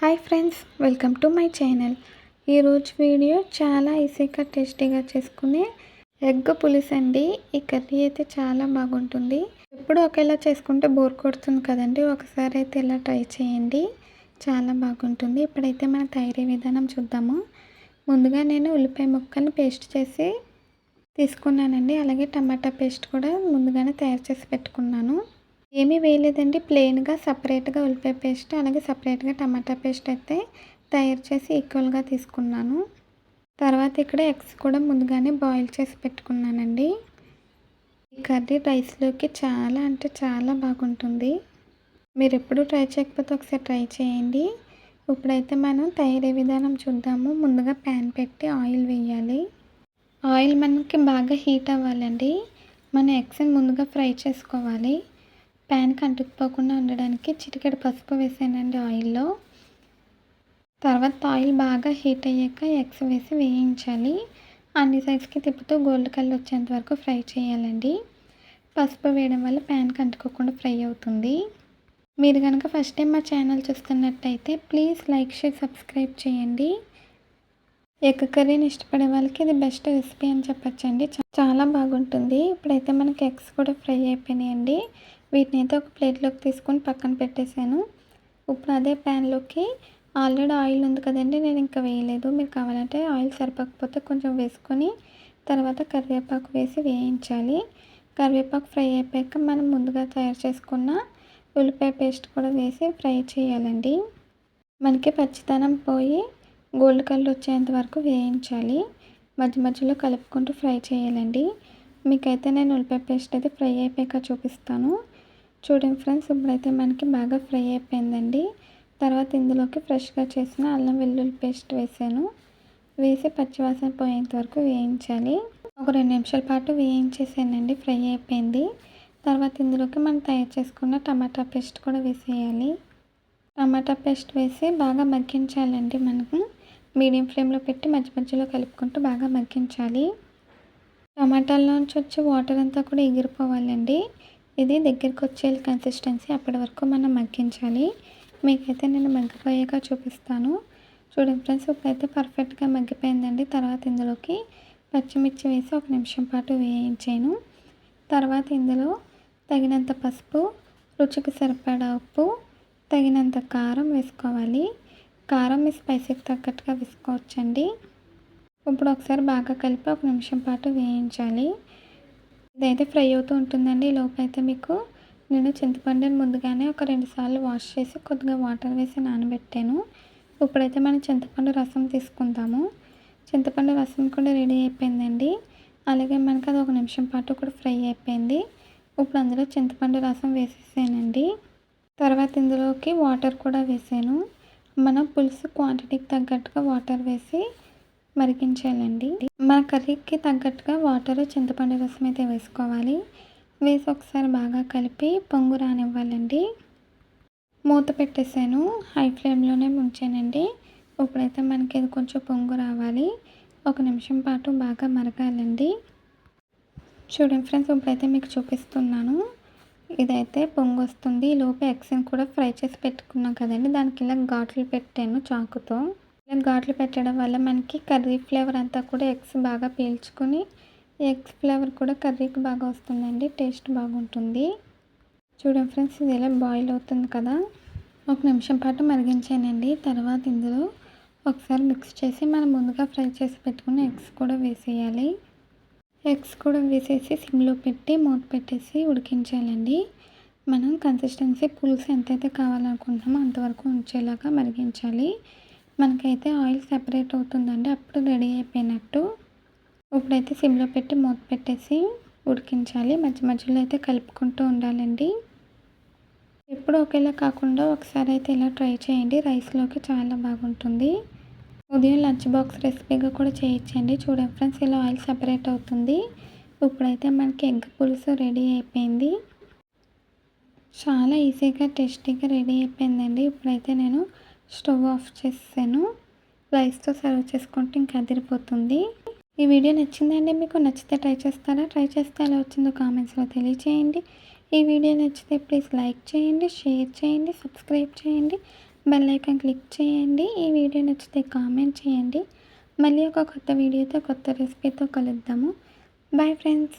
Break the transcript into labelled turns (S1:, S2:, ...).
S1: Hi friends, welcome to my channel. ఈరోజు video చాలా ఈజీగా టేస్టీగా చేసుకునే ఎగ్ పులుసు అండి. ఈ కర్రీ అయితే చాలా బాగుంటుంది. ఎప్పుడు ఒకేలా చేసుకుంటే బోర్ కొడుతుంది కదండి. ఒకసారి అయితే ఇలా ట్రై చేయండి, చాలా బాగుంటుంది. ఇప్పుడైతే మన తయారీ విధానం చూద్దాము. ముందుగా నేను ఉల్లిపాయ ముక్కల్ని పేస్ట్ చేసి తీసుకున్నానండి. అలాగే టమాటా పేస్ట్ కూడా ముందుగానే తయారు చేసి పెట్టుకున్నాను. ఏమీ వేయలేదండి, ప్లెయిన్గా సపరేట్గా ఉల్లిపాయ పేస్ట్ అలాగే సపరేట్గా టమాటా పేస్ట్ అయితే తయారు చేసి ఈక్వల్గా తీసుకున్నాను. తర్వాత ఇక్కడ ఎగ్స్ కూడా ముందుగానే బాయిల్ చేసి పెట్టుకున్నానండి. ఈ కర్రీ రైస్లోకి చాలా అంటే చాలా బాగుంటుంది. మీరు ఎప్పుడు ట్రై చేయకపోతే ఒకసారి ట్రై చేయండి. ఇప్పుడైతే మనం తయారీ విధానం చూద్దాము. ముందుగా ప్యాన్ పెట్టి ఆయిల్ వేయాలి. ఆయిల్ మనకి బాగా హీట్ అవ్వాలండి. మన ఎగ్స్ని ముందుగా ఫ్రై చేసుకోవాలి. ప్యాన్కి అంటుకుపోకుండా ఉండడానికి చిటికెడు పసుపు వేసానండి ఆయిల్లో. తర్వాత ఆయిల్ బాగా హీట్ అయ్యాక ఎగ్స్ వేసి వేయించాలి. అన్ని సైడ్స్కి తిప్పుతూ గోల్డ్ కలర్ వచ్చేంత వరకు ఫ్రై చేయాలండి. పసుపు వేయడం వల్ల ప్యాన్కి అంటుకోకుండా ఫ్రై అవుతుంది. మీరు కనుక ఫస్ట్ టైం మా ఛానల్ చూస్తున్నట్టయితే ప్లీజ్ లైక్ షేర్ సబ్స్క్రైబ్ చేయండి. ఎగ్ కర్రీని ఇష్టపడే వాళ్ళకి ఇది బెస్ట్ రెసిపీ అని చెప్పచ్చండి, చాలా బాగుంటుంది. ఇప్పుడైతే మనకి ఎగ్స్ కూడా ఫ్రై అయిపోయినాయండి. వీటిని అయితే ఒక ప్లేట్లోకి తీసుకొని పక్కన పెట్టేశాను. ఇప్పుడు అదే ప్యాన్లోకి ఆల్రెడీ ఆయిల్ ఉంది కదండి, నేను ఇంకా వేయలేదు. మీరు కావాలంటే ఆయిల్ సరిపోకపోతే కొంచెం వేసుకొని తర్వాత కరివేపాకు వేసి వేయించాలి. కరివేపాకు ఫ్రై అయిపోయాక మనం ముందుగా తయారు చేసుకున్న ఉల్లిపాయ పేస్ట్ కూడా వేసి ఫ్రై చేయాలండి. మనకి పచ్చితనం పోయి గోల్డ్ కలర్ వచ్చేంత వరకు వేయించాలి. మధ్య మధ్యలో కలుపుకుంటూ ఫ్రై చేయాలండి. మీకైతే నేను ఉల్లిపాయ పేస్ట్ అయితే ఫ్రై అయిపోయాక చూపిస్తాను. చూడండి ఫ్రెండ్స్, ఇప్పుడైతే మనకి బాగా ఫ్రై అయిపోయిందండి. తర్వాత ఇందులోకి ఫ్రెష్గా చేసిన అల్లం వెల్లుల్లి పేస్ట్ వేసాను. వేసి పచ్చివాసన పోయేంత వరకు వేయించాలి. ఒక 2 నిమిషాల పాటు వేయించేసానండి. ఫ్రై అయిపోయింది. తర్వాత ఇందులోకి మనం తయారు చేసుకున్న టమాటా పేస్ట్ కూడా వేసేయాలి. టమాటా పేస్ట్ వేసి బాగా మగ్గించాలండి. మనకు మీడియం ఫ్లేమ్లో పెట్టి మధ్య మధ్యలో కలుపుకుంటూ బాగా మగ్గించాలి. టమాటాల్లోంచి వచ్చే వాటర్ అంతా కూడా ఎగిరిపోవాలండి. ఇది దగ్గరికి వచ్చే కన్సిస్టెన్సీ, అప్పటి వరకు మనం మగ్గించాలి. మీకైతే నేను మగ్గిపోయాక చూపిస్తాను. చూడండి ఫ్రెండ్స్, ఇప్పుడైతే పర్ఫెక్ట్గా మగ్గిపోయిందండి. తర్వాత ఇందులోకి పచ్చిమిర్చి వేసి 1 నిమిషం పాటు వేయించాను. తర్వాత ఇందులో తగినంత పసుపు, రుచికి సరిపడా ఉప్పు, తగినంత కారం వేసుకోవాలి. కారం మీ స్పైసీకి తగ్గట్టుగా వేసుకోవచ్చండి. ఇప్పుడు ఒకసారి బాగా కలిపి 1 నిమిషం పాటు వేయించాలి. ఇదైతే ఫ్రై అవుతూ ఉంటుందండి. లోపు అయితే మీకు నేను చింతపండుని ముందుగానే ఒక 2 సార్లు వాష్ చేసి కొద్దిగా వాటర్ వేసి నానబెట్టాను. ఇప్పుడైతే మనం చింతపండు రసం తీసుకుందాము. చింతపండు రసం కూడా రెడీ అయిపోయిందండి. అలాగే మనకి అది 1 నిమిషం పాటు కూడా ఫ్రై అయిపోయింది. ఇప్పుడు అందులో చింతపండు రసం వేసేసానండి. తర్వాత ఇందులోకి వాటర్ కూడా వేసాను. మనం పులుసు క్వాంటిటీకి తగ్గట్టుగా వాటర్ వేసి మరిగించాలండి. మన కర్రీకి తగ్గట్టుగా వాటర్, చింతపండు రసం అయితే వేసుకోవాలి. వేసి ఒకసారి బాగా కలిపి పొంగు రానివ్వాలండి. మూత పెట్టేసాను, హై ఫ్లేమ్లోనే ఉంచానండి. ఇప్పుడైతే మనకి ఇది కొంచెం పొంగు రావాలి. 1 నిమిషం పాటు బాగా మరగాలండి. చూడండి ఫ్రెండ్స్, ఇప్పుడైతే మీకు చూపిస్తున్నాను. ఇదైతే పొంగు వస్తుంది. లోపు ఎగ్స్ని కూడా ఫ్రై చేసి పెట్టుకున్నాం కదండి, దానికి ఇలా ఘాట్లు పెట్టాను చాకుతో. ఇలా ఘాట్లు పెట్టడం వల్ల మనకి కర్రీ ఫ్లేవర్ అంతా కూడా ఎగ్స్ బాగా పీల్చుకొని ఎగ్స్ ఫ్లేవర్ కూడా కర్రీకి బాగా వస్తుందండి. టేస్ట్ బాగుంటుంది. చూడండి ఫ్రెండ్స్, ఇది ఇలా బాయిల్ అవుతుంది కదా, 1 నిమిషం పాటు మరిగించానండి. తర్వాత ఇందులో ఒకసారి మిక్స్ చేసి మనం ముందుగా ఫ్రై చేసి పెట్టుకున్న ఎగ్స్ కూడా వేసేయాలి. ఎగ్స్ కూడా వేసేసి సిమ్లో పెట్టి మూత పెట్టేసి ఉడికించాలండి. మనం కన్సిస్టెన్సీ పులుసు ఎంతైతే కావాలనుకుంటున్నామో అంతవరకు ఉంచేలాగా మరిగించాలి. మనకైతే ఆయిల్ సెపరేట్ అవుతుందండి, అప్పుడు రెడీ అయిపోయినట్టు. ఇప్పుడైతే సిమ్లో పెట్టి మూత పెట్టేసి ఉడికించాలి. మధ్య మధ్యలో అయితే కలుపుకుంటూ ఉండాలండి. ఎప్పుడు ఒకేలా కాకుండా ఒకసారి అయితే ఇలా ట్రై చేయండి. రైస్లోకి చాలా బాగుంటుంది. ఉదయం లంచ్ బాక్స్ రెసిపీగా కూడా చేయొచ్చండి. చూడండి ఫ్రెండ్స్, ఇలా ఆయిల్ సెపరేట్ అవుతుంది. ఇప్పుడైతే మనకి ఎగ్ పులుసు రెడీ అయిపోయింది. చాలా ఈజీగా టేస్టీగా రెడీ అయిపోయిందండి. ఇప్పుడైతే నేను స్టవ్ ఆఫ్ చేసాను. రైస్తో సర్వ్ చేసుకుంటే ఇంకా అదిరిపోతుంది. ఈ వీడియో నచ్చిందండి మీకు? నచ్చితే ట్రై చేస్తారా? ట్రై చేస్తే ఎలా వచ్చిందో కామెంట్స్లో తెలియచేయండి. ఈ వీడియో నచ్చితే ప్లీజ్ లైక్ చేయండి, షేర్ చేయండి, సబ్స్క్రైబ్ చేయండి. బెల్ ఐకాన్ క్లిక్ చేయండి. ఈ వీడియో నచ్చితే కామెంట్ చేయండి. మళ్ళీ ఒక కొత్త వీడియోతో కొత్త రెసిపీతో కలుద్దాము. Bye friends.